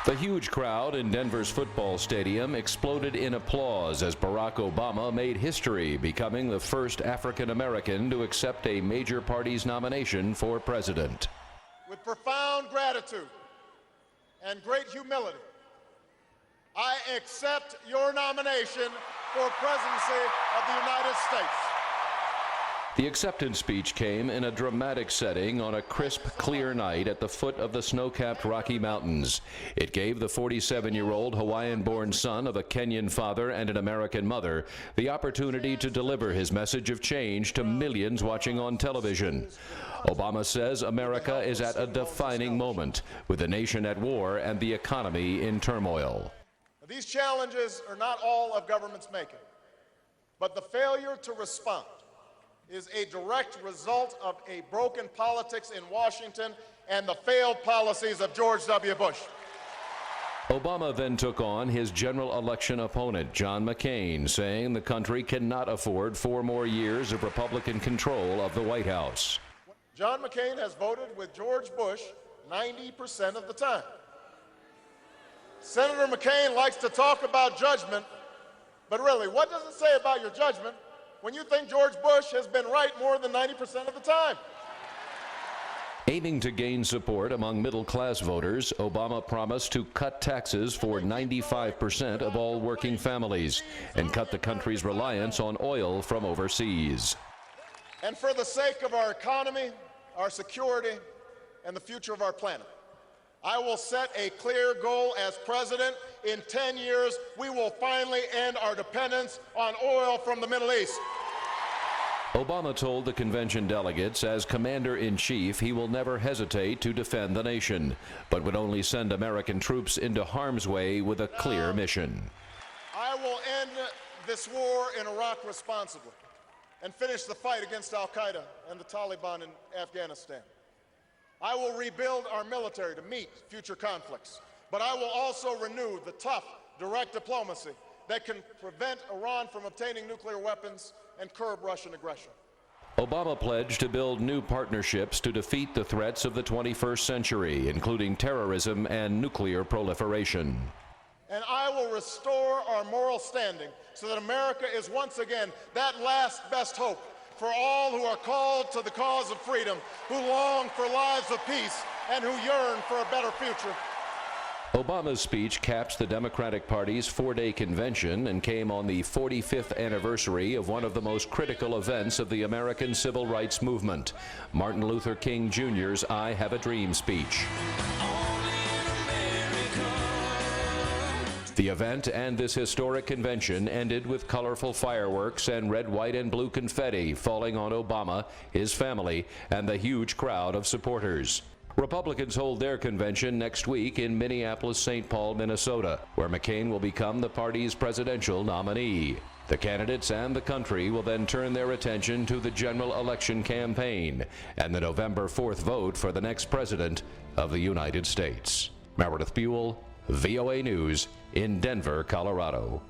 The huge crowd in Denver's football stadium exploded in applause as Barack Obama made history, becoming the first African American to accept a major party's nomination for president. With profound gratitude and great humility, I accept your nomination for presidency of the United States. The acceptance speech came in a dramatic setting on a crisp, clear night at the foot of the snow-capped Rocky Mountains. It gave the 47-year-old Hawaiian-born son of a Kenyan father and an American mother the opportunity to deliver his message of change to millions watching on television. Obama says America is at a defining moment, with the nation at war and the economy in turmoil. These challenges are not all of government's making, but the failure to respond is a direct result of a broken politics in Washington and the failed policies of George W. Bush. Obama then took on his general election opponent, John McCain, saying the country cannot afford 4 more years of Republican control of the White House. John McCain has voted with George Bush 90% of the time. Senator McCain likes to talk about judgment, but really, what does it say about your judgment when you think George Bush has been right more than 90% of the time? Aiming to gain support among middle-class voters, Obama promised to cut taxes for 95% of all working families and cut the country's reliance on oil from overseas. And for the sake of our economy, our security, and the future of our planet, I will set a clear goal as president. In 10 years, we will finally end our dependence on oil from the Middle East. Obama told the convention delegates as commander-in-chief he will never hesitate to defend the nation, but would only send American troops into harm's way with a clear mission. I will end this war in Iraq responsibly and finish the fight against al-Qaeda and the Taliban in Afghanistan. I will rebuild our military to meet future conflicts, but I will also renew the tough, direct diplomacy that can prevent Iran from obtaining nuclear weapons and curb Russian aggression. Obama pledged to build new partnerships to defeat the threats of the 21st century, including terrorism and nuclear proliferation. And I will restore our moral standing so that America is once again that last best hope for all who are called to the cause of freedom, who long for lives of peace, and who yearn for a better future. Obama's speech caps the Democratic Party's 4-day convention and came on the 45th anniversary of one of the most critical events of the American civil rights movement, Martin Luther King Jr.'s I Have a Dream speech. The event and this historic convention ended with colorful fireworks and red, white, and blue confetti falling on Obama, his family, and the huge crowd of supporters. Republicans hold their convention next week in Minneapolis-St. Paul, Minnesota, where McCain will become the party's presidential nominee. The candidates and the country will then turn their attention to the general election campaign and the November 4th vote for the next president of the United States. Meredith Buel, VOA News in Denver, Colorado.